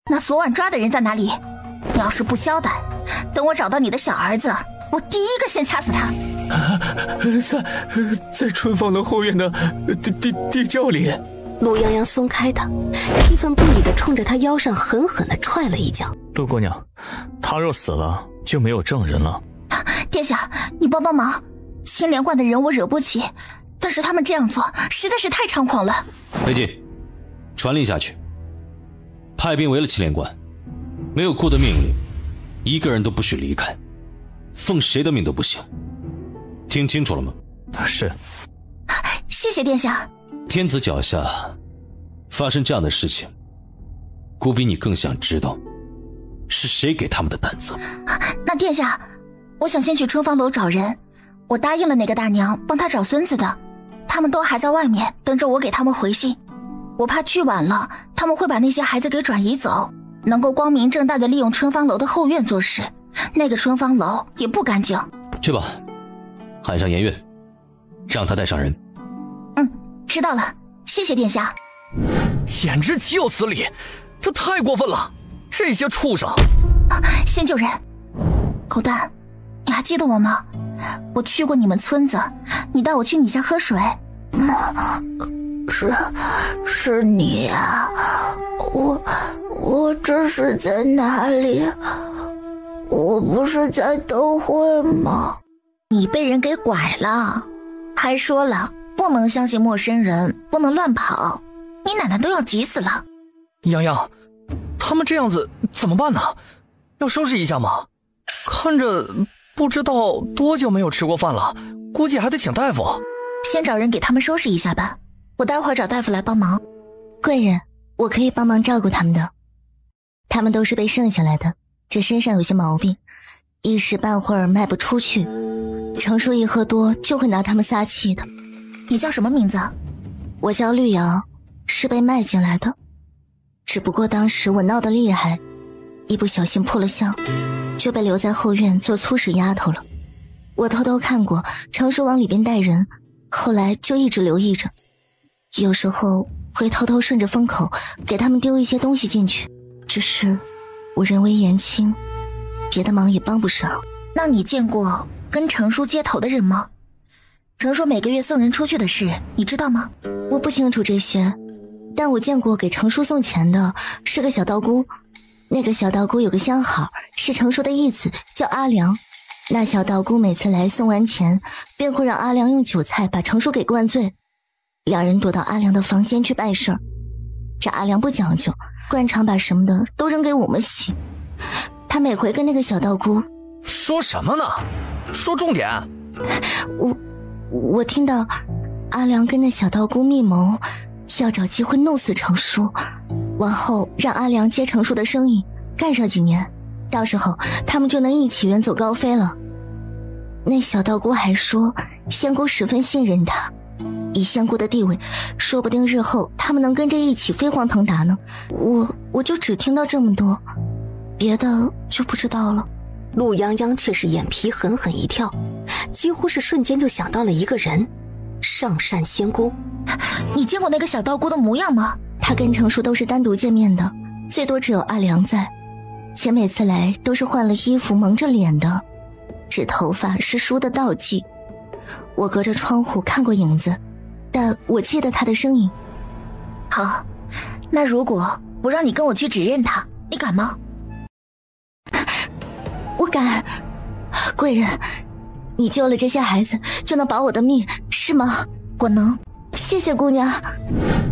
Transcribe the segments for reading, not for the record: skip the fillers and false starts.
那昨晚抓的人在哪里？你要是不交代，等我找到你的小儿子，我第一个先掐死他。在春芳楼后院的地窖里。陆泱泱松开他，气愤不已地冲着他腰上狠狠地踹了一脚。陆姑娘，他若死了，就没有证人了。殿下，你帮帮忙！青莲观的人我惹不起，但是他们这样做实在是太猖狂了。魏晋，传令下去，派兵围了青莲观，没有顾的命令，一个人都不许离开，奉谁的命都不行。听清楚了吗？是。谢谢殿下。天子脚下发生这样的事情，孤比你更想知道是谁给他们的胆子。那殿下，我想先去春芳楼找人，我答应了那个大娘帮她找孙子的，他们都还在外面等着我给他们回信。我怕去晚了，他们会把那些孩子给转移走，能够光明正大的利用春芳楼的后院做事，那个春芳楼也不干净。去吧，喊上颜月，让他带上人。知道了，谢谢殿下。简直岂有此理，这太过分了，这些畜生！先救人。狗蛋，你还记得我吗？我去过你们村子，你带我去你家喝水。是你呀？我这是在哪里？我不是在都会吗？你被人给拐了，还说了不能相信陌生人，不能乱跑，你奶奶都要急死了。泱泱，他们这样子怎么办呢？要收拾一下吗？看着不知道多久没有吃过饭了，估计还得请大夫。先找人给他们收拾一下吧，我待会儿找大夫来帮忙。贵人，我可以帮忙照顾他们的，他们都是被剩下来的，这身上有些毛病，一时半会儿卖不出去，程叔一喝多就会拿他们撒气的。你叫什么名字？我叫绿瑶，是被卖进来的，只不过当时我闹得厉害，一不小心破了相，就被留在后院做粗使丫头了。我偷偷看过程叔往里边带人，后来就一直留意着，有时候会偷偷顺着风口给他们丢一些东西进去，只是我人微言轻，别的忙也帮不上。那你见过跟程叔接头的人吗？程叔每个月送人出去的事你知道吗？我不清楚这些，但我见过给程叔送钱的是个小道姑，那个小道姑有个相好，是程叔的义子，叫阿良。那小道姑每次来送完钱，便会让阿良用酒菜把程叔给灌醉，两人躲到阿良的房间去办事儿。这阿良不讲究，灌肠把什么的都扔给我们洗。他每回跟那个小道姑说什么呢？说重点。我听到阿良跟那小道姑密谋，要找机会弄死程叔，往后让阿良接程叔的生意，干上几年，到时候他们就能一起远走高飞了。那小道姑还说仙姑十分信任他，以仙姑的地位，说不定日后他们能跟着一起飞黄腾达呢。我就只听到这么多，别的就不知道了。陆泱泱却是眼皮狠狠一跳，几乎是瞬间就想到了一个人，上善仙姑。你见过那个小道姑的模样吗？他跟程叔都是单独见面的，最多只有阿良在，且每次来都是换了衣服蒙着脸的，这头发是梳的倒髻。我隔着窗户看过影子，但我记得他的声音。好，那如果我让你跟我去指认他，你敢吗？我敢。贵人，你救了这些孩子就能保我的命，是吗？我能。谢谢姑娘。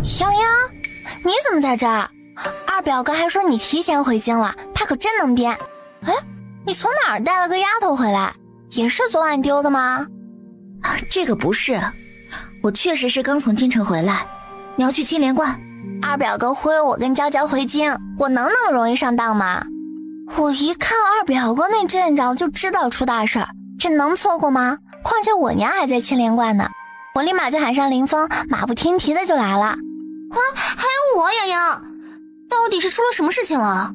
泱泱，你怎么在这儿？二表哥还说你提前回京了，他可真能编。哎，你从哪儿带了个丫头回来？也是昨晚丢的吗？这个不是，我确实是刚从京城回来。你要去青莲观？二表哥忽悠我跟娇娇回京，我能那么容易上当吗？我一看二表哥那阵仗就知道出大事儿，这能错过吗？况且我娘还在青莲观呢，我立马就喊上林峰，马不停蹄的就来了。还有我洋洋，到底是出了什么事情了？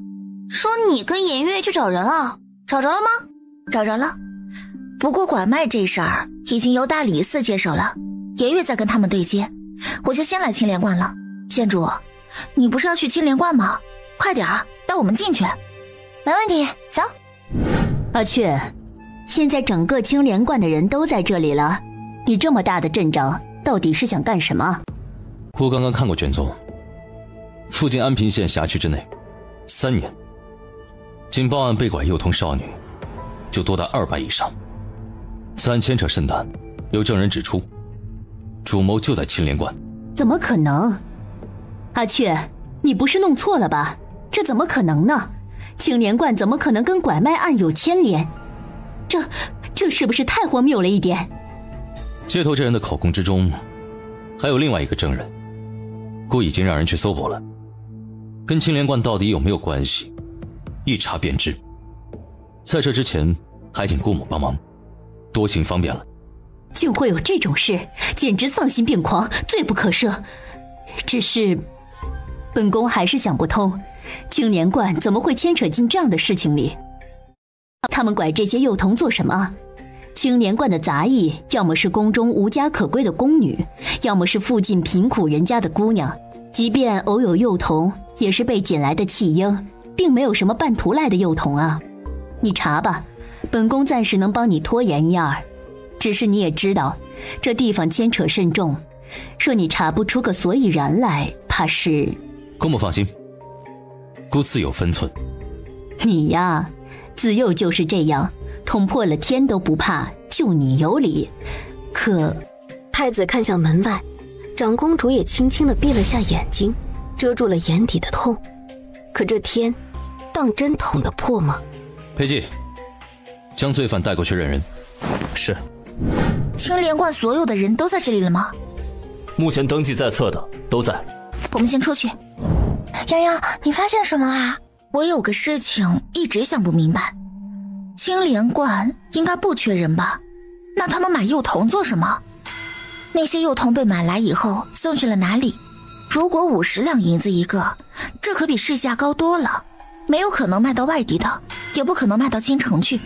说你跟颜月去找人了，找着了吗？找着了，不过拐卖这事儿已经由大理寺接手了，颜月在跟他们对接，我就先来青莲观了。县主，你不是要去青莲观吗？快点儿，带我们进去。没问题，走。阿雀，现在整个青莲观的人都在这里了，你这么大的阵仗，到底是想干什么？姑刚刚看过卷宗，附近安平县辖区之内，3年，仅报案被拐幼童少女，就多达200以上。此案牵扯甚大，有证人指出，主谋就在青莲观。怎么可能？阿雀，你不是弄错了吧？这怎么可能呢？青莲观怎么可能跟拐卖案有牵连？这是不是太荒谬了一点？接头这人的口供之中，还有另外一个证人，姑已经让人去搜捕了，跟青莲观到底有没有关系，一查便知。在这之前，还请姑母帮忙，多行方便了。竟会有这种事，简直丧心病狂，罪不可赦。只是，本宫还是想不通，青莲观怎么会牵扯进这样的事情里？他们拐这些幼童做什么？青莲观的杂役，要么是宫中无家可归的宫女，要么是附近贫苦人家的姑娘。即便偶有幼童，也是被捡来的弃婴，并没有什么半途来的幼童啊。你查吧，本宫暂时能帮你拖延1、2。只是你也知道，这地方牵扯甚重，若你查不出个所以然来，怕是……姑母放心，姑自有分寸。你呀，自幼就是这样，捅破了天都不怕，就你有理。可……太子看向门外，长公主也轻轻地闭了下眼睛，遮住了眼底的痛。可这天，当真捅得破吗？裴寂，将罪犯带过去认人。是。青莲观所有的人都在这里了吗？目前登记在册的都在。我们先出去。洋洋，你发现什么啦？我有个事情一直想不明白，青莲观应该不缺人吧？那他们买幼童做什么？那些幼童被买来以后送去了哪里？如果50两银子一个，这可比市价高多了，没有可能卖到外地的，也不可能卖到京城去。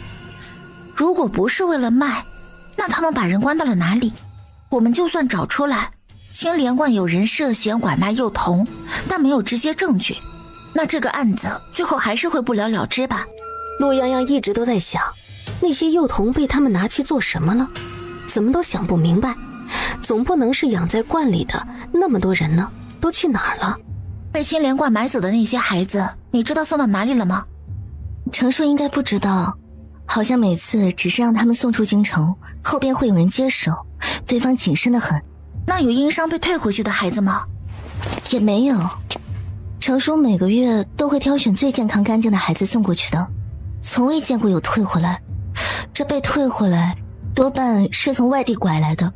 如果不是为了卖，那他们把人关到了哪里？我们就算找出来青莲观有人涉嫌拐卖幼童，但没有直接证据，那这个案子最后还是会不了了之吧。陆洋洋一直都在想，那些幼童被他们拿去做什么了？怎么都想不明白。总不能是养在观里的那么多人呢，都去哪儿了？被青莲观买走的那些孩子，你知道送到哪里了吗？程叔应该不知道，好像每次只是让他们送出京城，后边会有人接手，对方谨慎得很。那有因伤被退回去的孩子吗？也没有。程叔每个月都会挑选最健康干净的孩子送过去的，从未见过有退回来。这被退回来多半是从外地拐来的，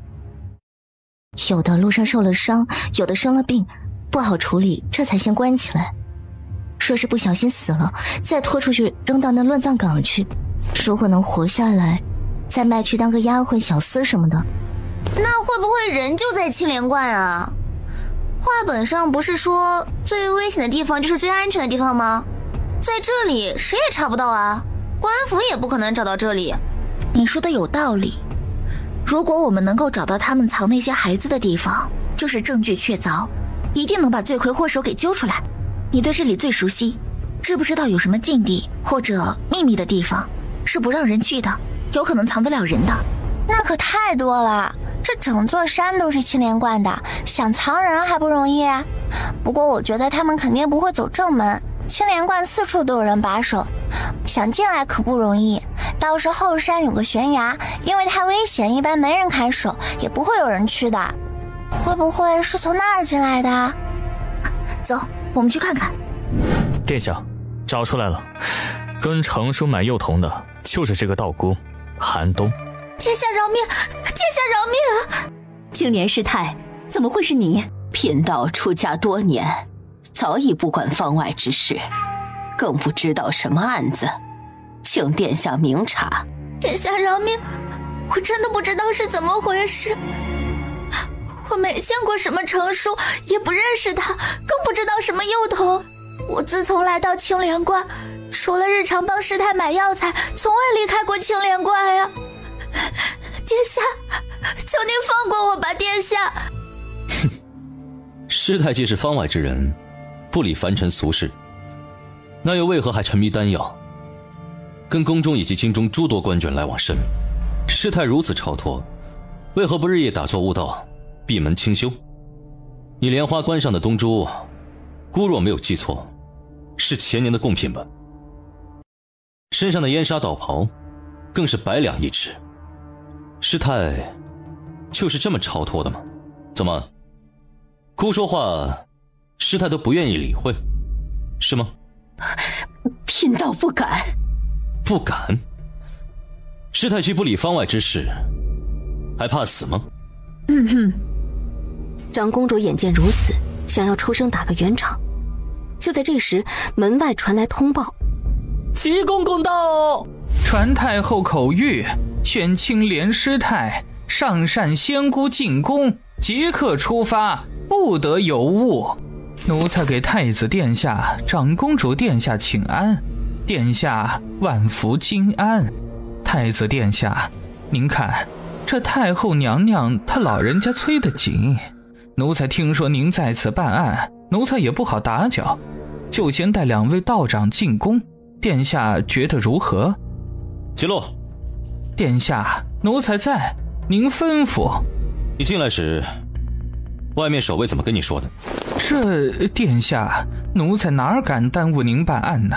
有的路上受了伤，有的生了病，不好处理，这才先关起来。说是不小心死了，再拖出去扔到那乱葬岗去，如果能活下来，再卖去当个丫鬟小厮什么的。那会不会人就在青莲观啊？话本上不是说最危险的地方就是最安全的地方吗？在这里谁也查不到啊，官府也不可能找到这里。你说的有道理，如果我们能够找到他们藏那些孩子的地方，就是证据确凿，一定能把罪魁祸首给揪出来。你对这里最熟悉，知不知道有什么禁地或者秘密的地方是不让人去的，有可能藏得了人的？那可太多了，这整座山都是青莲观的，想藏人还不容易。不过我觉得他们肯定不会走正门，青莲观四处都有人把守，想进来可不容易。倒是后山有个悬崖，因为太危险，一般没人看守，也不会有人去的。会不会是从那儿进来的？走，我们去看看。殿下，找出来了，跟程叔买幼童的就是这个道姑寒冬。殿下饶命！殿下饶命！青莲师太，怎么会是你？贫道出家多年，早已不管方外之事，更不知道什么案子，请殿下明察。殿下饶命！我真的不知道是怎么回事，我没见过什么程叔，也不认识他，更不知道什么幼童。我自从来到青莲观，除了日常帮师太买药材，从未离开过青莲观呀。殿下，求您放过我吧，殿下。师太既是方外之人，不理凡尘俗事，那又为何还沉迷丹药，跟宫中以及京中诸多官眷来往甚密？事态如此超脱，为何不日夜打坐悟道，闭门清修？你莲花关上的东珠，姑若没有记错，是前年的贡品吧？身上的烟纱道袍，更是100两一只。事态就是这么超脱的吗？怎么，姑说话，事态都不愿意理会，是吗？贫道不敢。不敢？事态既不理方外之事，还怕死吗？长公主眼见如此，想要出声打个圆场。就在这时，门外传来通报：齐公公到，传太后口谕，选青莲师太上善仙姑进宫，即刻出发，不得有误。奴才给太子殿下、长公主殿下请安，殿下万福金安。太子殿下，您看这太后娘娘她老人家催得紧，奴才听说您在此办案，奴才也不好打搅，就先带2位道长进宫，殿下觉得如何？杰洛，殿下，奴才在，您吩咐。你进来时，外面守卫怎么跟你说的？这殿下，奴才哪敢耽误您办案呢？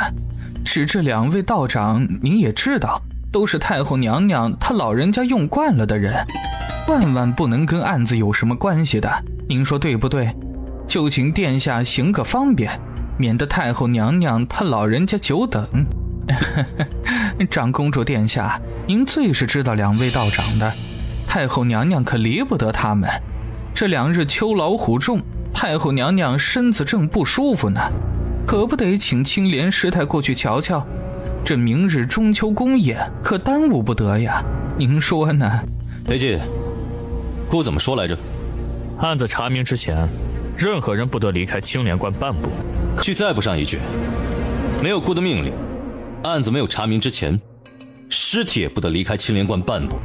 只这2位道长，您也知道，都是太后娘娘她老人家用惯了的人，万万不能跟案子有什么关系的。您说对不对？就请殿下行个方便，免得太后娘娘她老人家久等。长公主殿下，您最是知道2位道长的，太后娘娘可离不得他们。这2日秋老虎重，太后娘娘身子正不舒服呢，可不得请青莲师太过去瞧瞧。这明日中秋宫宴可耽误不得呀，您说呢？裴寂，姑怎么说来着？案子查明之前，任何人不得离开青莲观半步。去再补上一句，没有姑的命令，案子没有查明之前，尸体也不得离开青莲观半步。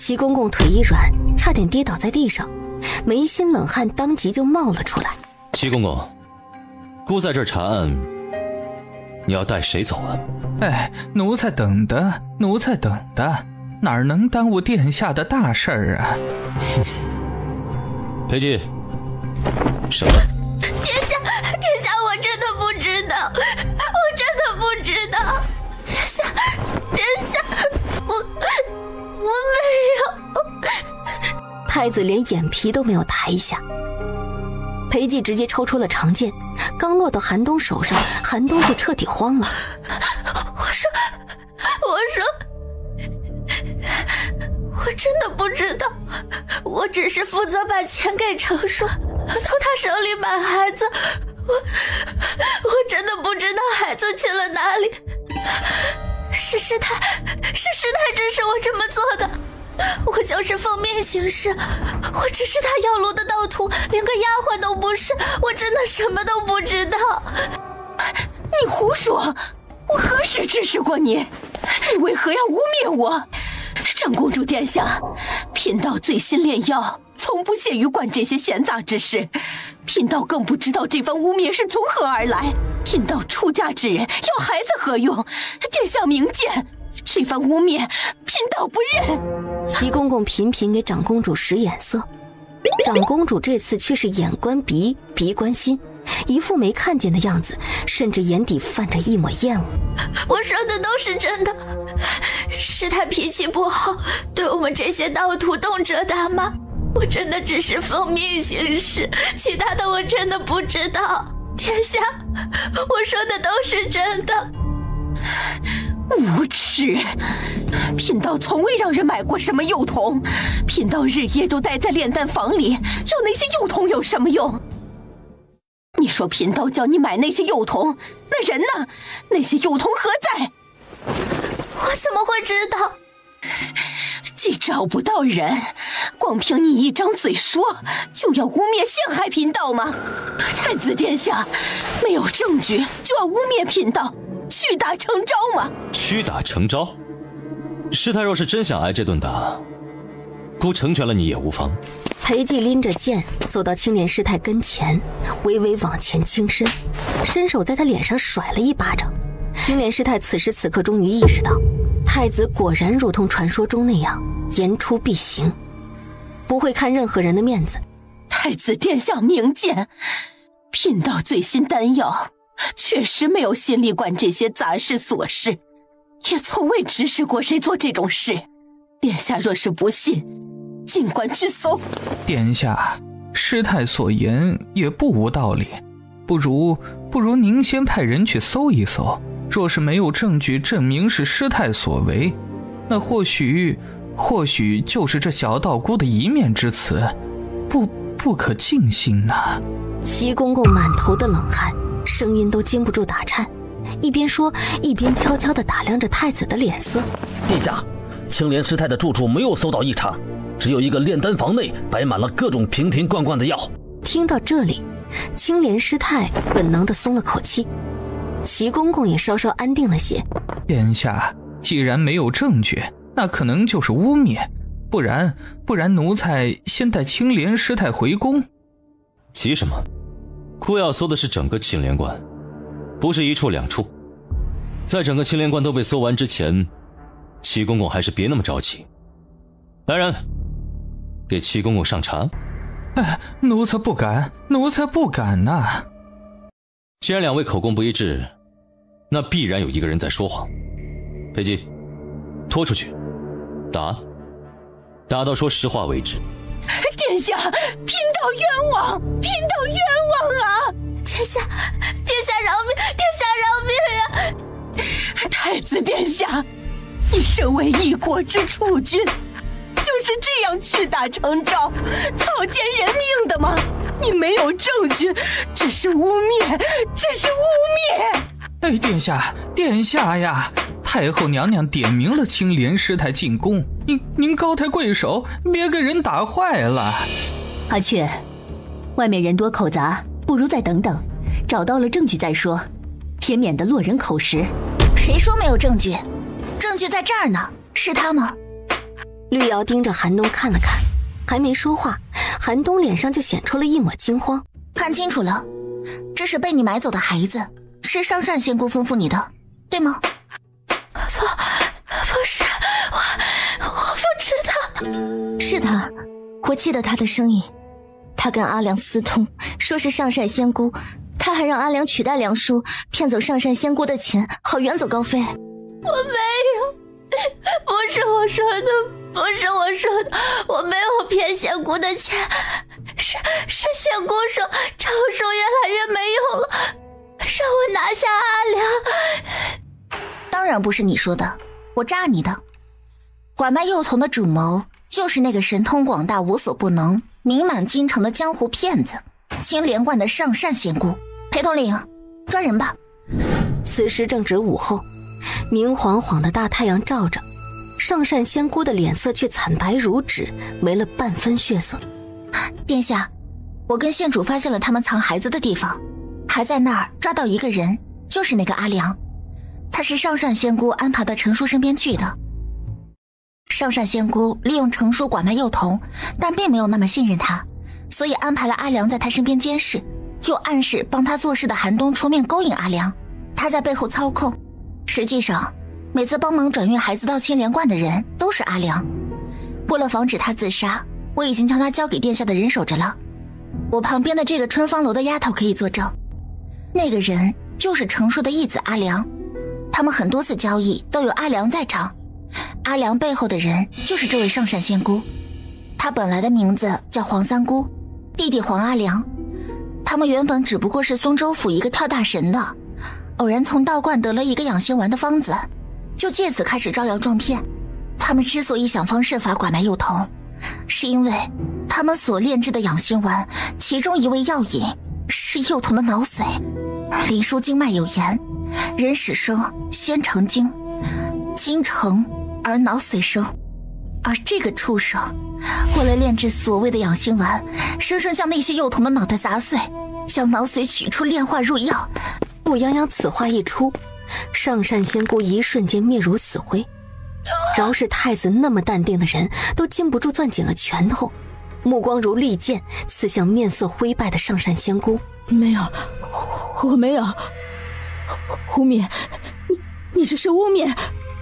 齐公公腿一软，差点跌倒在地上，眉心冷汗当即就冒了出来。齐公公，姑在这儿查案，你要带谁走啊？哎，奴才等的，奴才等的，哪能耽误殿下的大事儿啊？裴寂，什么？殿下，我真的不知道，我真的不知道。殿下，我没有。太子连眼皮都没有抬一下。裴寂直接抽出了长剑，刚落到韩东手上，韩东就彻底慌了。我真的不知道，我只是负责把钱给程叔，从他手里买孩子，我真的不知道孩子去了哪里。是师太指使我这么做的，我就是奉命行事，我只是他药炉的道徒，连个丫鬟都不是，我真的什么都不知道。你胡说，我何时指使过你？你为何要污蔑我？长公主殿下，贫道醉心炼药，从不屑于管这些闲杂之事，贫道更不知道这番污蔑是从何而来。贫道出家之人，要孩子何用？殿下明鉴，这番污蔑，贫道不认。齐公公频频给长公主使眼色，长公主这次却是眼观鼻，鼻观心，一副没看见的样子，甚至眼底泛着一抹厌恶。我说的都是真的，师太脾气不好，对我们这些道徒动辄打骂，我真的只是奉命行事，其他的我真的不知道。殿下，我说的都是真的。无耻！贫道从未让人买过什么幼童，贫道日夜都待在炼丹房里，要那些幼童有什么用？你说贫道叫你买那些幼童，那人呢？那些幼童何在？我怎么会知道？既找不到人，光凭你一张嘴说，就要污蔑陷害贫道吗？太子殿下，没有证据就要污蔑贫道，屈打成招吗？屈打成招？师太若是真想挨这顿打，姑成全了你也无妨。裴寂拎着剑走到青莲师太跟前，微微往前倾身，伸手在他脸上甩了一巴掌。青莲师太此时此刻终于意识到，太子果然如同传说中那样言出必行，不会看任何人的面子。太子殿下明鉴，贫道最新丹药确实没有心力管这些杂事琐事，也从未指使过谁做这种事。殿下若是不信，尽管去搜。殿下，师太所言也不无道理，不如您先派人去搜一搜，若是没有证据证明是师太所为，那或许就是这小道姑的一面之词，不可尽信呐。齐公公满头的冷汗，声音都禁不住打颤，一边说一边悄悄地打量着太子的脸色。殿下，青莲师太的住处没有搜到异常，只有一个炼丹房内摆满了各种瓶瓶罐罐的药。听到这里，青莲师太本能地松了口气，齐公公也稍稍安定了些。殿下，既然没有证据，那可能就是污蔑，不然奴才先带青莲师太回宫。急什么？姑要搜的是整个青莲观，不是一处两处。在整个青莲观都被搜完之前，齐公公还是别那么着急。来人，给齐公公上茶。奴才不敢呐。既然两位口供不一致，那必然有一个人在说谎。裴寂，拖出去，打到说实话为止。殿下，贫道冤枉啊！殿下饶命啊！太子殿下，你身为一国之储君，就是这样屈打成招，草菅人命的吗？你没有证据，这是污蔑！殿下呀！太后娘娘点明了青莲师太进宫，您高抬贵手，别给人打坏了。阿雀，外面人多口杂，不如再等等，找到了证据再说，也免得落人口实。谁说没有证据？证据在这儿呢，是他吗？绿瑶盯着寒冬看了看，还没说话，寒冬脸上就显出了一抹惊慌。看清楚了，这是被你买走的孩子，是上善仙姑吩咐你的，对吗？不是，我不知道。是他，我记得他的声音。他跟阿良私通，说是上善仙姑，他还让阿良取代梁叔，骗走上善仙姑的钱，好远走高飞。我没有，不是我说的，我没有骗仙姑的钱，是仙姑说长叔越来越没用了，让我拿下阿良。当然不是你说的，我诈你的。拐卖幼童的主谋就是那个神通广大、无所不能、名满京城的江湖骗子青莲观的上善仙姑。裴统领，抓人吧。此时正值午后，明晃晃的大太阳照着，上善仙姑的脸色却惨白如纸，没了半分血色。殿下，我跟县主发现了他们藏孩子的地方，还在那儿抓到一个人，就是那个阿良，他是上善仙姑安排到程叔身边去的。上善仙姑利用程叔拐卖幼童，但并没有那么信任他，所以安排了阿良在他身边监视，又暗示帮他做事的寒冬出面勾引阿良，他在背后操控。实际上每次帮忙转运孩子到青莲观的人都是阿良。为了防止他自杀，我已经将他交给殿下的人守着了。我旁边的这个春芳楼的丫头可以作证，那个人就是程叔的义子阿良，他们很多次交易都有阿良在场。阿良背后的人就是这位上善仙姑，她本来的名字叫黄三姑，弟弟黄阿良。他们原本只不过是松州府一个跳大神的，偶然从道观得了一个养心丸的方子，就借此开始招摇撞骗。他们之所以想方设法拐卖幼童，是因为他们所炼制的养心丸其中一味药引是幼童的脑髓。灵枢经脉有言，人始生先成精，精成而脑髓生，而这个畜生为了炼制所谓的养心丸，生生将那些幼童的脑袋砸碎，将脑髓取出炼化入药。不泱泱此话一出，上善仙姑一瞬间面如死灰，饶是太子那么淡定的人都禁不住攥紧了拳头。目光如利剑刺向面色灰败的上善仙姑。没有，我没有。污蔑，你这是污蔑，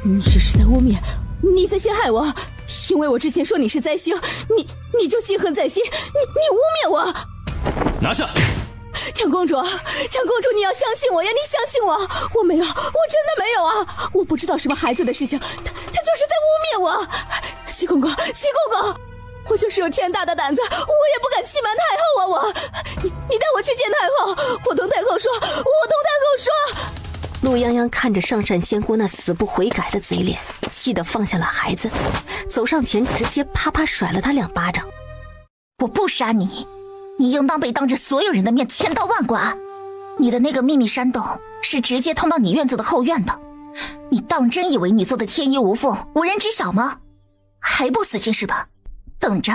你这是在污蔑，你在陷害我。因为我之前说你是灾星，你就记恨在心，你污蔑我。拿下！长公主，你要相信我呀！你相信我，我没有，我真的没有啊！我不知道什么孩子的事情，他就是在污蔑我。七公公，我就是有天大的胆子，我也不敢欺瞒太后啊！你带我去见太后，我同太后说。陆泱泱看着上善仙姑那死不悔改的嘴脸，气得放下了孩子，走上前直接啪啪甩了他2巴掌。我不杀你，你应当被当着所有人的面千刀万剐。你的那个秘密山洞是直接通到你院子的后院的，你当真以为你做的天衣无缝，无人知晓吗？还不死心是吧？等着，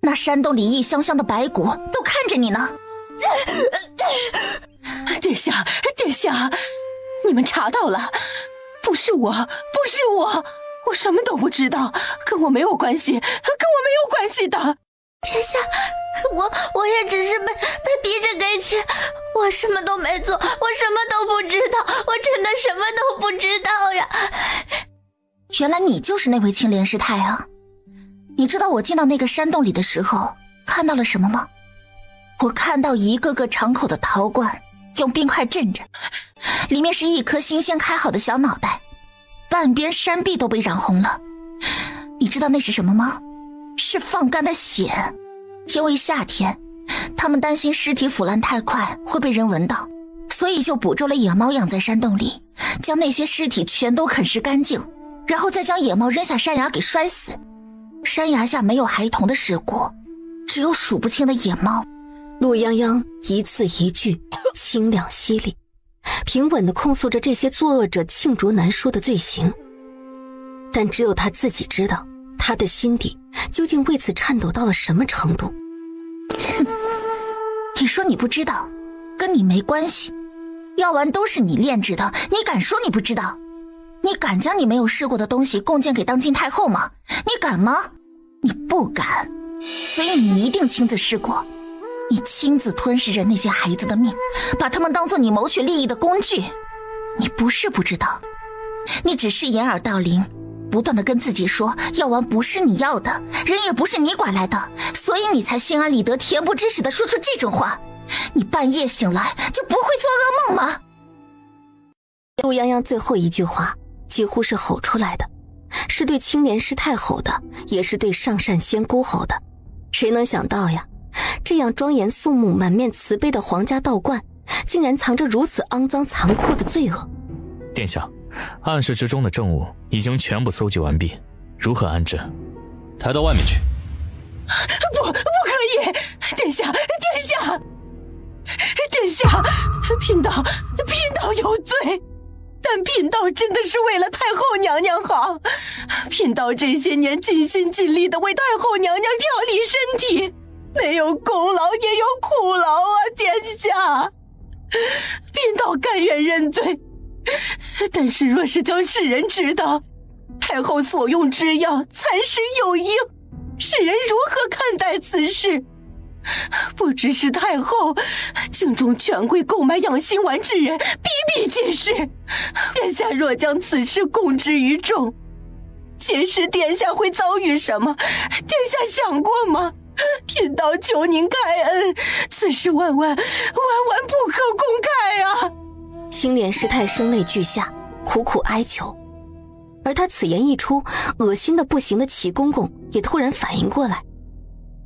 那山洞里异香香的白骨都看着你呢。殿下，你们查到了，不是我，我什么都不知道，跟我没有关系的。殿下，我也只是被逼着给钱，我什么都没做，我什么都不知道，我真的什么都不知道呀。原来你就是那位青莲师太啊！你知道我进到那个山洞里的时候看到了什么吗？我看到一个个敞口的陶罐，用冰块镇着，里面是一颗新鲜开好的小脑袋，半边山壁都被染红了。你知道那是什么吗？是放干的血。因为夏天，他们担心尸体腐烂太快会被人闻到，所以就捕捉了野猫养在山洞里，将那些尸体全都啃食干净，然后再将野猫扔下山崖给摔死。山崖下没有孩童的尸骨，只有数不清的野猫。陆泱泱一字一句清亮犀利，平稳地控诉着这些作恶者罄竹难书的罪行。但只有他自己知道，他的心底究竟为此颤抖到了什么程度。你说你不知道，跟你没关系。药丸都是你炼制的，你敢说你不知道？你敢将你没有试过的东西贡献给当今太后吗？你敢吗？你不敢，所以你一定亲自试过。你亲自吞噬着那些孩子的命，把他们当作你谋取利益的工具。你不是不知道，你只是掩耳盗铃，不断地跟自己说药丸不是你要的，人也不是你拐来的，所以你才心安理得恬不知耻地说出这种话。你半夜醒来就不会做噩梦吗？陆泱泱最后一句话几乎是吼出来的，是对青莲师太吼的，也是对上善仙姑吼的。谁能想到呀，这样庄严肃穆满面慈悲的皇家道观，竟然藏着如此肮脏残酷的罪恶。殿下，暗室之中的证物已经全部搜集完毕，如何安置？抬到外面去。不可以！殿下，贫道有罪，但贫道真的是为了太后娘娘好。贫道这些年尽心尽力的为太后娘娘调理身体，没有功劳也有苦劳啊，殿下。贫道甘愿认罪，但是若是将世人知道太后所用之药残食有应，世人如何看待此事？不只是太后，京中权贵购买养心丸之人比比皆是。殿下若将此事公之于众，届时殿下会遭遇什么？殿下想过吗？贫道求您开恩，此事万万不可公开啊！青莲师太声泪俱下，苦苦哀求。而他此言一出，恶心的不行的齐公公也突然反应过来，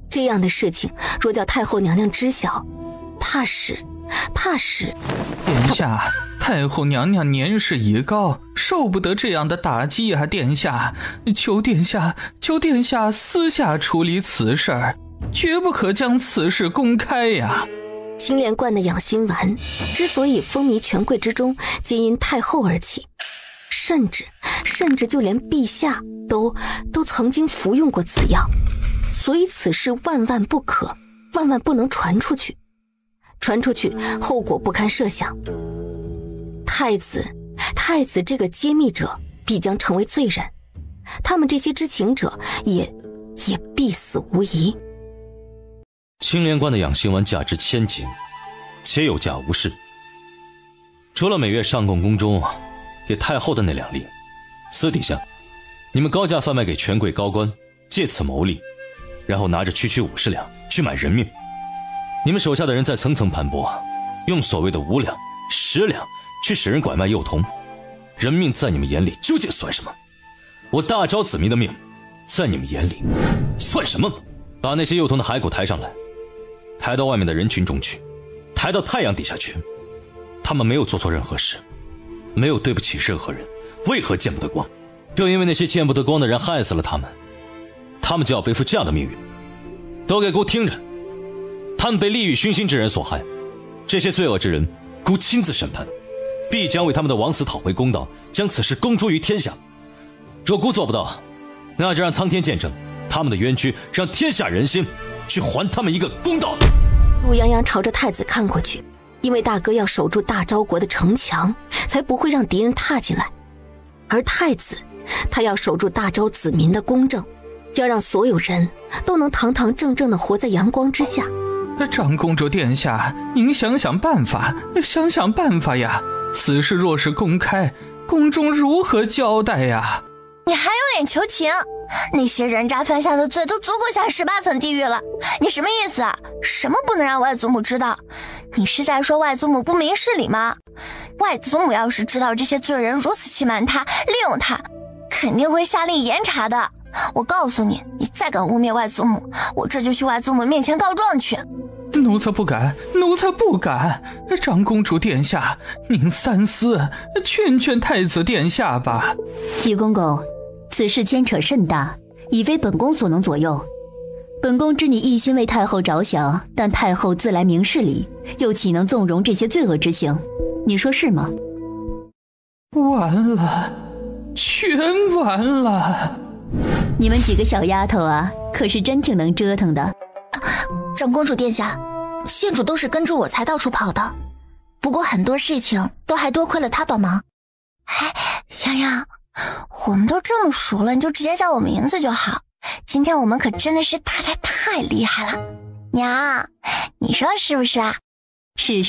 这样的事情若叫太后娘娘知晓，怕是殿下，太后娘娘年事已高，受不得这样的打击啊！殿下，求殿下私下处理此事儿，绝不可将此事公开呀！青莲观的养心丸之所以风靡权贵之中，皆因太后而起，甚至就连陛下都曾经服用过此药，所以此事万万不可，万万不能传出去。传出去，后果不堪设想。太子这个揭秘者必将成为罪人，他们这些知情者也必死无疑。青莲观的养心丸价值1000金，且有价无市。除了每月上贡宫中给太后的那2令，私底下你们高价贩卖给权贵高官，借此牟利，然后拿着区50两去买人命。你们手下的人在层层盘剥，用所谓的5两、10两去使人拐卖幼童，人命在你们眼里究竟算什么？我大昭子民的命在你们眼里算什么？把那些幼童的骸骨抬上来，抬到外面的人群中去，抬到太阳底下去。他们没有做错任何事，没有对不起任何人，为何见不得光？正因为那些见不得光的人害死了他们，他们就要背负这样的命运。都给姑听着，他们被利欲熏心之人所害，这些罪恶之人姑亲自审判，必将为他们的枉死讨回公道，将此事公诸于天下。若姑做不到，那就让苍天见证他们的冤屈，让天下人心去还他们一个公道。陆泱泱朝着太子看过去，因为大哥要守住大昭国的城墙，才不会让敌人踏进来。而太子，他要守住大昭子民的公正，要让所有人都能堂堂正正地活在阳光之下。长公主殿下，您想想办法，想想办法呀！此事若是公开，宫中如何交代呀？你还有脸求情？那些人渣犯下的罪都足够下18层地狱了，你什么意思啊？什么不能让外祖母知道？你是在说外祖母不明事理吗？外祖母要是知道这些罪人如此欺瞒她、利用她，肯定会下令严查的。我告诉你，你再敢污蔑外祖母，我这就去外祖母面前告状去。奴才不敢，奴才不敢。长公主殿下，您三思，劝劝太子殿下吧。齐公公，此事牵扯甚大，已非本宫所能左右。本宫知你一心为太后着想，但太后自来明事理，又岂能纵容这些罪恶之行？你说是吗？完了，全完了。你们几个小丫头啊，可是真挺能折腾的。长公主殿下，县主都是跟着我才到处跑的，不过很多事情都还多亏了他帮忙。哎，洋洋，我们都这么熟了，你就直接叫我名字就好。今天我们可真的是太厉害了，娘，你说是不是啊？是，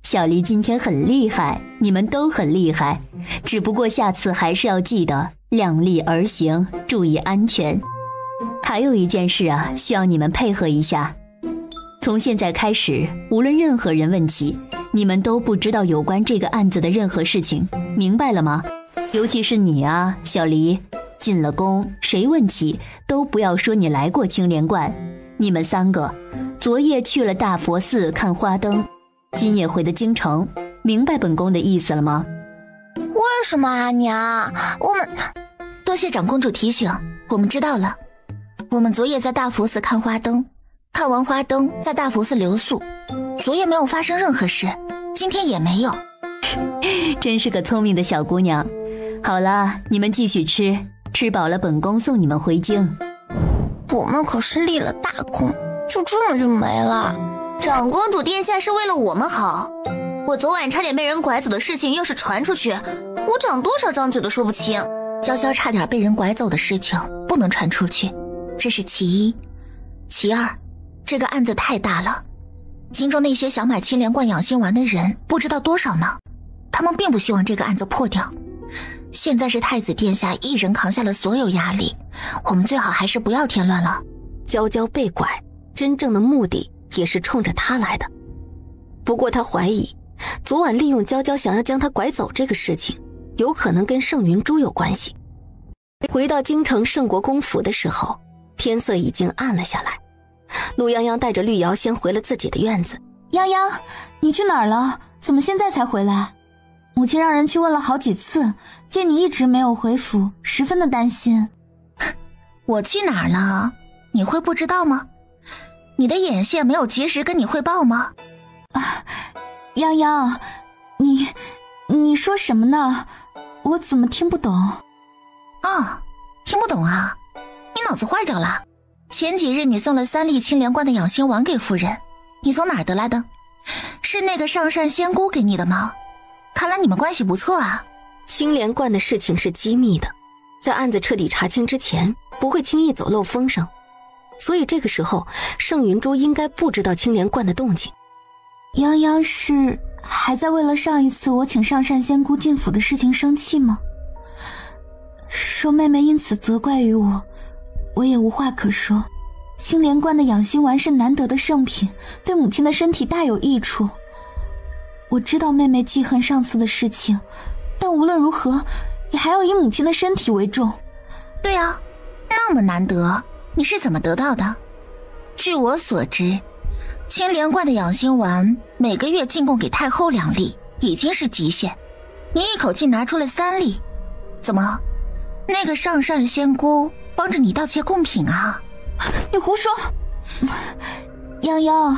小黎今天很厉害，你们都很厉害，只不过下次还是要记得量力而行，注意安全。还有一件事啊，需要你们配合一下。从现在开始，无论任何人问起，你们都不知道有关这个案子的任何事情，明白了吗？尤其是你啊，小黎，进了宫，谁问起都不要说你来过青莲观。你们3个昨夜去了大佛寺看花灯，今夜回的京城，明白本宫的意思了吗？为什么啊，娘？我们多谢长公主提醒，我们知道了。我们昨夜在大佛寺看花灯，看完花灯在大佛寺留宿，昨夜没有发生任何事，今天也没有。真是个聪明的小姑娘。好了，你们继续吃，吃饱了本宫送你们回京。我们可是立了大功，就这么就没了。长公主殿下是为了我们好，我昨晚差点被人拐走的事情要是传出去，我长多少张嘴都说不清。潇潇差点被人拐走的事情不能传出去，这是其一。其二，这个案子太大了，京中那些想买青莲观养心丸的人不知道多少呢，他们并不希望这个案子破掉。现在是太子殿下一人扛下了所有压力，我们最好还是不要添乱了。娇娇被拐，真正的目的也是冲着他来的。不过他怀疑，昨晚利用娇娇想要将他拐走这个事情，有可能跟盛云珠有关系。回到京城盛国公府的时候，天色已经暗了下来。陆泱泱带着绿瑶先回了自己的院子。泱泱，你去哪儿了？怎么现在才回来？母亲让人去问了好几次，见你一直没有回府，十分的担心。我去哪儿了？你会不知道吗？你的眼线没有及时跟你汇报吗？泱泱，你说什么呢？我怎么听不懂？听不懂啊？你脑子坏掉了？前几日你送了3粒青莲观的养心丸给夫人，你从哪儿得来的？是那个上善仙姑给你的吗？看来你们关系不错啊。青莲观的事情是机密的，在案子彻底查清之前，不会轻易走漏风声。所以这个时候盛云珠应该不知道青莲观的动静。泱泱是还在为了上一次我请上善仙姑进府的事情生气吗？说妹妹因此责怪于我，我也无话可说。青莲观的养心丸是难得的圣品，对母亲的身体大有益处。我知道妹妹记恨上次的事情，但无论如何也还要以母亲的身体为重。对啊，那么难得，你是怎么得到的？据我所知，青莲观的养心丸每个月进贡给太后2粒，已经是极限。你一口气拿出了3粒，怎么？那个上善仙姑帮着你盗窃贡品啊？你胡说！泱泱，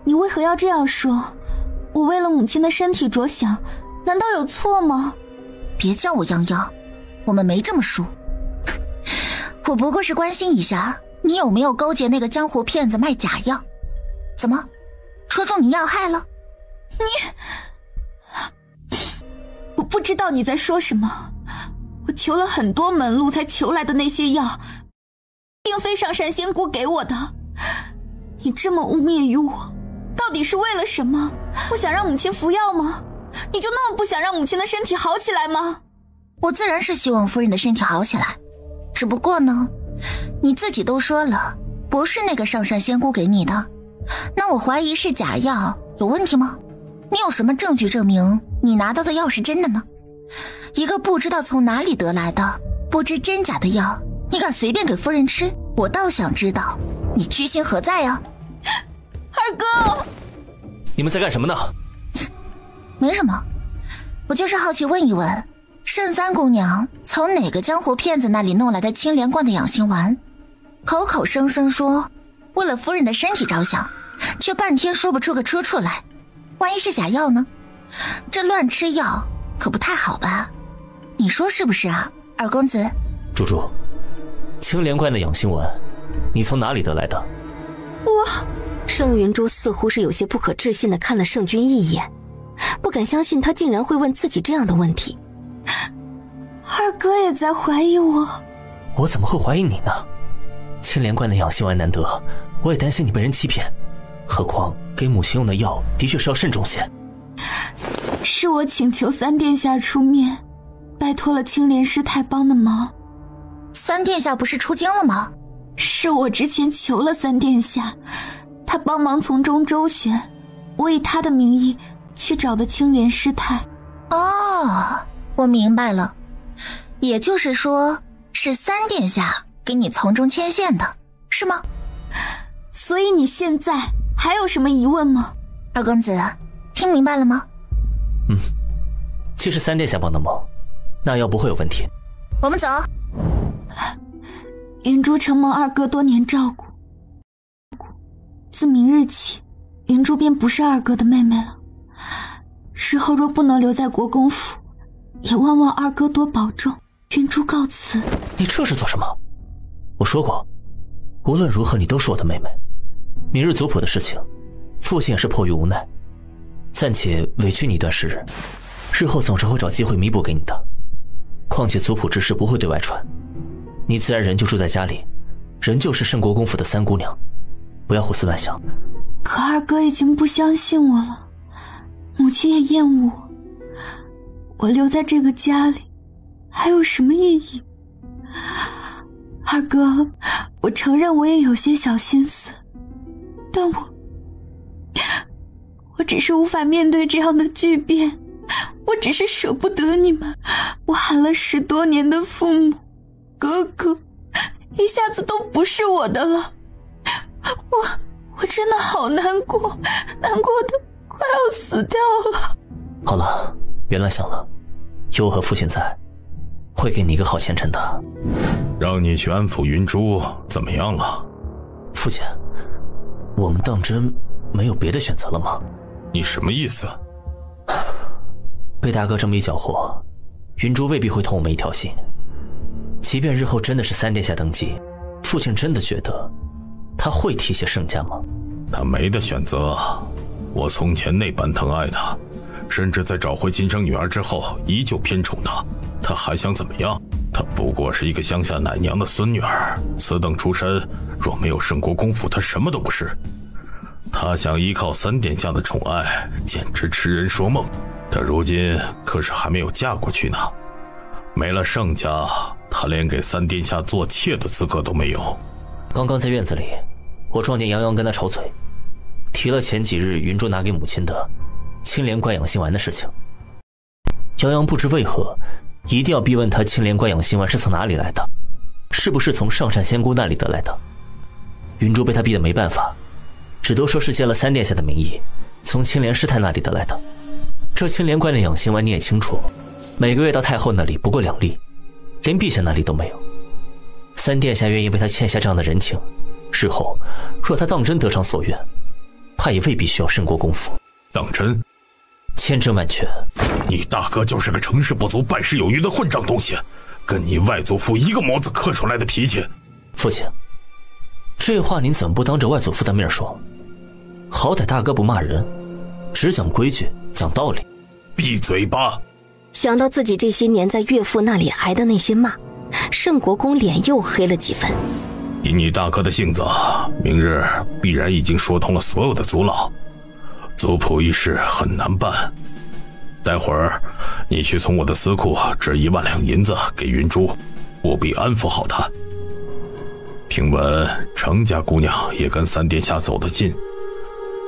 你为何要这样说？我为了母亲的身体着想，难道有错吗？别叫我泱泱，我们没这么说。我不过是关心一下你有没有勾结那个江湖骗子卖假药。怎么，戳中你要害了？我不知道你在说什么。我求了很多门路才求来的那些药，并非上善仙姑给我的。你这么污蔑于我，到底是为了什么？不想让母亲服药吗？你就那么不想让母亲的身体好起来吗？我自然是希望夫人的身体好起来，只不过呢，你自己都说了，不是那个上善仙姑给你的，那我怀疑是假药，有问题吗？你有什么证据证明你拿到的药是真的呢？一个不知道从哪里得来的不知真假的药，你敢随便给夫人吃？我倒想知道你居心何在啊！二哥，你们在干什么呢？没什么，我就是好奇问一问，圣三姑娘从哪个江湖骗子那里弄来的青莲观的养心丸？口口声声说为了夫人的身体着想，却半天说不出个出处来，万一是假药呢？这乱吃药可不太好吧？你说是不是啊，二公子？珠珠，青莲观的养心丸，你从哪里得来的？盛云珠似乎是有些不可置信地看了盛君一眼，不敢相信他竟然会问自己这样的问题。二哥也在怀疑我？我怎么会怀疑你呢？青莲观的养心丸难得，我也担心你被人欺骗，何况给母亲用的药的确是要慎重些。是我请求三殿下出面，拜托了青莲师太帮的忙。三殿下不是出京了吗？是我之前求了三殿下，他帮忙从中周旋，我以他的名义去找的青莲师太。哦，我明白了，也就是说是三殿下给你从中牵线的，是吗？所以你现在还有什么疑问吗？二公子，听明白了吗？既是三殿下帮的忙，那药不会有问题。我们走。云珠承蒙二哥多年照顾，自明日起，云珠便不是二哥的妹妹了。日后若不能留在国公府，也望望二哥多保重。云珠告辞。你这是做什么？我说过，无论如何你都是我的妹妹。明日族谱的事情，父亲也是迫于无奈，暂且委屈你一段时日，日后总是会找机会弥补给你的。况且族谱之事不会对外传，你自然仍旧住在家里，仍旧是圣国公府的三姑娘，不要胡思乱想。可二哥已经不相信我了，母亲也厌恶我，我留在这个家里还有什么意义？二哥，我承认我也有些小心思，但我只是无法面对这样的巨变，我只是舍不得你们，我喊了10多年的父母哥哥，一下子都不是我的了，我真的好难过，难过的快要死掉了。好了，别乱想了，有我和父亲在，会给你一个好前程的。让你去安抚云珠怎么样了？父亲，我们当真没有别的选择了吗？你什么意思？被大哥这么一搅和，云珠未必会同我们一条心。即便日后真的是三殿下登基，父亲真的觉得他会提携盛家吗？他没得选择，我从前那般疼爱他，甚至在找回亲生女儿之后依旧偏宠他，他还想怎么样？他不过是一个乡下奶娘的孙女儿，此等出身，若没有圣国公府，她什么都不是。她想依靠三殿下的宠爱，简直痴人说梦。她如今可是还没有嫁过去呢，没了盛家，她连给三殿下做妾的资格都没有。刚刚在院子里，我撞见杨洋跟他吵嘴，提了前几日云珠拿给母亲的青莲观养心丸的事情。杨洋不知为何一定要逼问他青莲观养心丸是从哪里来的，是不是从上善仙姑那里得来的。云珠被他逼得没办法，只都说是借了三殿下的名义从青莲师太那里得来的。这青莲观的养心丸你也清楚，每个月到太后那里不过2粒，连陛下那里都没有。三殿下愿意为他欠下这样的人情，日后若他当真得偿所愿，怕也未必需要圣国公府。当真？千真万确。你大哥就是个成事不足败事有余的混账东西，跟你外祖父一个模子刻出来的脾气。父亲，这话您怎么不当着外祖父的面说？好歹大哥不骂人，只讲规矩讲道理。闭嘴吧！想到自己这些年在岳父那里挨的那些骂，圣国公脸又黑了几分。以你大哥的性子，明日必然已经说通了所有的族老，族谱一事很难办。待会儿你去从我的私库支1万两银子给云珠，务必安抚好她。听闻程家姑娘也跟三殿下走得近，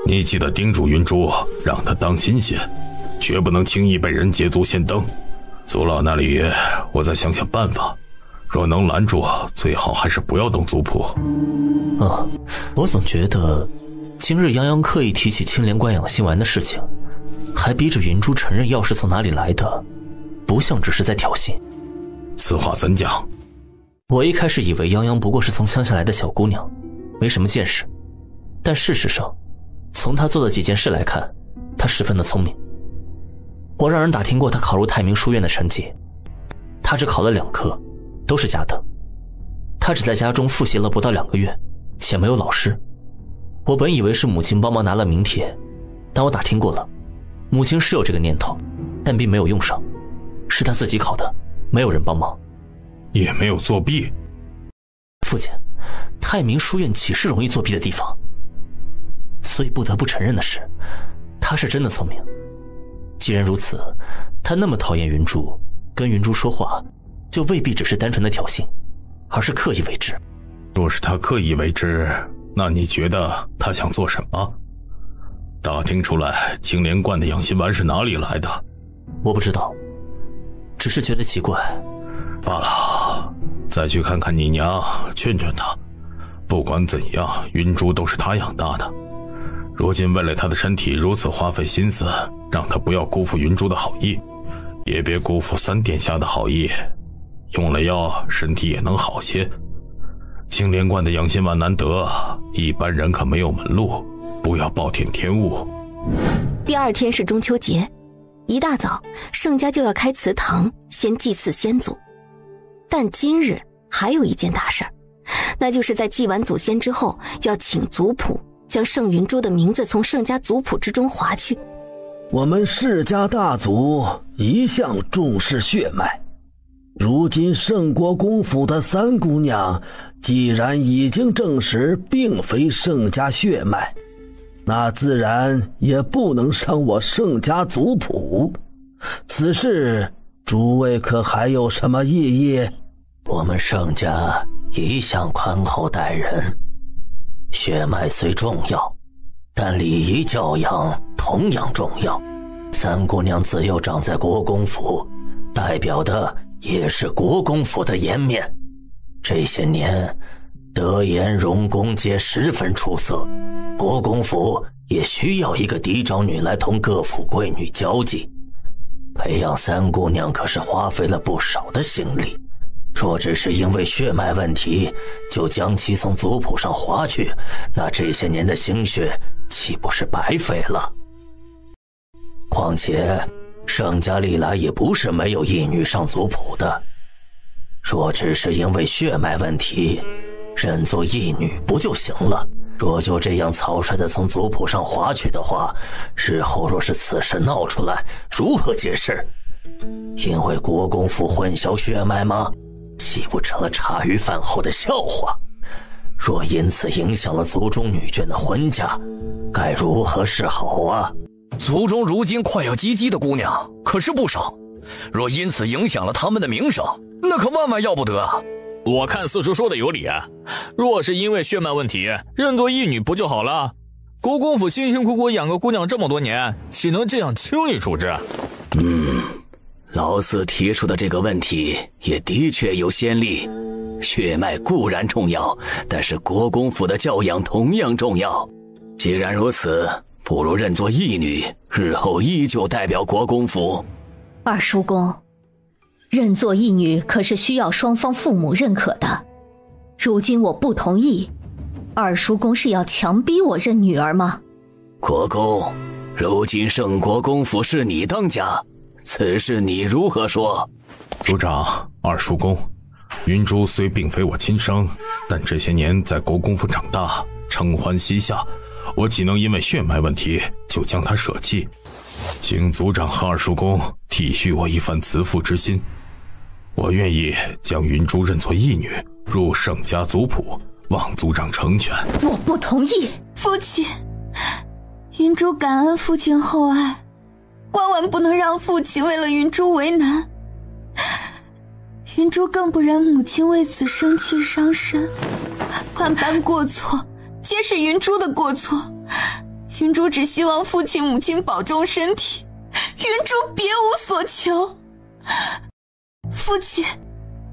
你记得叮嘱云珠，让她当心些，绝不能轻易被人捷足先登。族老那里我再想想办法，若能拦住，最好还是不要动族谱。我总觉得今日杨洋刻意提起青莲观养心丸的事情，还逼着云珠承认药是从哪里来的，不像只是在挑衅。此话怎讲？我一开始以为杨洋不过是从乡下来的小姑娘，没什么见识，但事实上从她做的几件事来看，她十分的聪明。我让人打听过她考入太明书院的成绩，她只考了2科，都是甲等。她只在家中复习了不到2个月，且没有老师。我本以为是母亲帮忙拿了名帖，但我打听过了，母亲是有这个念头，但并没有用上，是她自己考的，没有人帮忙。也没有作弊。父亲，太明书院岂是容易作弊的地方？所以不得不承认的是，她是真的聪明。既然如此，她那么讨厌云珠，跟云珠说话就未必只是单纯的挑衅，而是刻意为之。若是她刻意为之，那你觉得她想做什么？打听出来青莲观的养心丸是哪里来的？我不知道，只是觉得奇怪。罢了，再去看看你娘，劝劝她。不管怎样，云珠都是她养大的，如今为了她的身体如此花费心思，让她不要辜负云珠的好意，也别辜负三殿下的好意。用了药，身体也能好些。青莲观的养心丸难得，一般人可没有门路，不要暴殄天物。第2天是中秋节，一大早盛家就要开祠堂，先祭祀先祖。但今日还有一件大事儿，那就是在祭完祖先之后，要请族谱将盛云珠的名字从盛家族谱之中划去。我们世家大族一向重视血脉，如今圣国公府的三姑娘既然已经证实并非盛家血脉，那自然也不能伤我盛家族谱。此事诸位可还有什么异议？我们盛家一向宽厚待人，血脉虽重要，但礼仪教养同样重要。三姑娘自幼长在国公府，代表的也是国公府的颜面。这些年德颜容功皆十分出色，国公府也需要一个嫡长女来同各府贵女交际。培养三姑娘可是花费了不少的心力，若只是因为血脉问题就将其从族谱上划去，那这些年的心血岂不是白费了？况且盛家历来也不是没有义女上族谱的，若只是因为血脉问题认作义女不就行了？若就这样草率地从族谱上划去的话，日后若是此事闹出来，如何解释？因为国公府混淆血脉吗？岂不成了茶余饭后的笑话？若因此影响了族中女眷的婚嫁，该如何是好啊？族中如今快要及笄的姑娘可是不少，若因此影响了他们的名声，那可万万要不得啊！我看四叔说的有理啊，若是因为血脉问题，认作义女不就好了？国公府辛辛苦苦养个姑娘这么多年，岂能这样轻易处置？老四提出的这个问题也的确有先例。血脉固然重要，但是国公府的教养同样重要。既然如此，不如认作义女，日后依旧代表国公府。二叔公，认作义女可是需要双方父母认可的。如今我不同意，二叔公是要强逼我认女儿吗？国公，如今圣国公府是你当家，此事你如何说？族长，二叔公，云珠虽并非我亲生，但这些年在国公府长大，承欢膝下，我岂能因为血脉问题就将她舍弃？请族长和二叔公体恤我一番慈父之心，我愿意将云珠认作义女，入盛家族谱，望族长成全。我不同意。父亲，云珠感恩父亲厚爱，万万不能让父亲为了云珠为难。云珠更不忍母亲为此生气伤身，万般过错皆是云珠的过错。云珠只希望父亲母亲保重身体，云珠别无所求。父亲，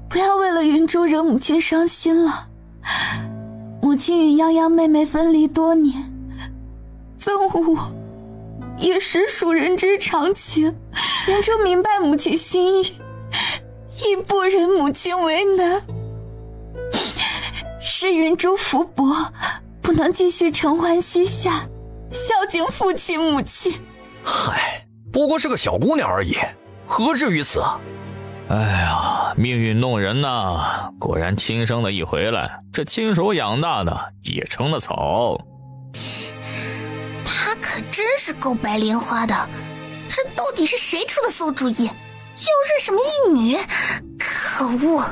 不要为了云珠惹母亲伤心了。母亲与泱泱妹妹分离多年，憎恶我也实属人之常情。云珠明白母亲心意，亦不忍母亲为难。是云珠福薄，不能继续承欢膝下，孝敬父亲母亲。嗨，不过是个小姑娘而已，何至于此啊？哎呀，命运弄人呐！果然亲生的一回来，这亲手养大的也成了草。他可真是够白莲花的，这到底是谁出的馊主意？要认什么义女？可恶！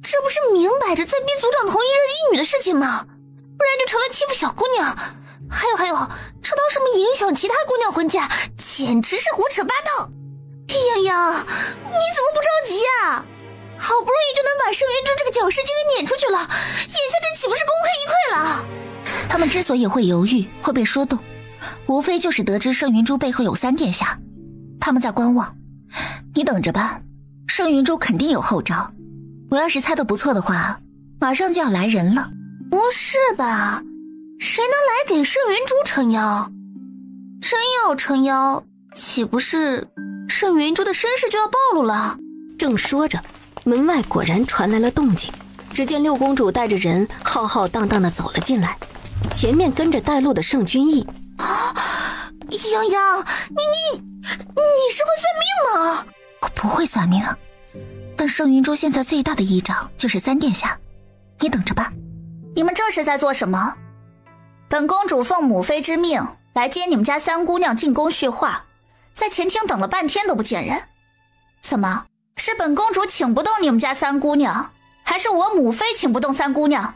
这不是明摆着在逼族长同意认义女的事情吗？不然就成了欺负小姑娘。还有，这当什么影响其他姑娘婚嫁，简直是胡扯八道！泱泱，你怎么不着急啊？好不容易就能把盛云珠这个搅事精给撵出去了，眼下这岂不是功亏一篑了？他们之所以会犹豫，会被说动，无非就是得知盛云珠背后有3殿下，他们在观望。你等着吧，盛云珠肯定有后招。我要是猜得不错的话，马上就要来人了。不是吧？谁能来给盛云珠撑腰？真要撑腰，岂不是盛云珠的身世就要暴露了？正说着，门外果然传来了动静。只见六公主带着人浩浩荡荡地走了进来，前面跟着带路的盛君逸。泱泱，你是会算命吗？我不会算命，但盛云珠现在最大的依仗就是3殿下，你等着吧。你们这是在做什么？本公主奉母妃之命来接你们家3姑娘进宫叙话，在前厅等了半天都不见人。怎么，是本公主请不动你们家3姑娘，还是我母妃请不动3姑娘？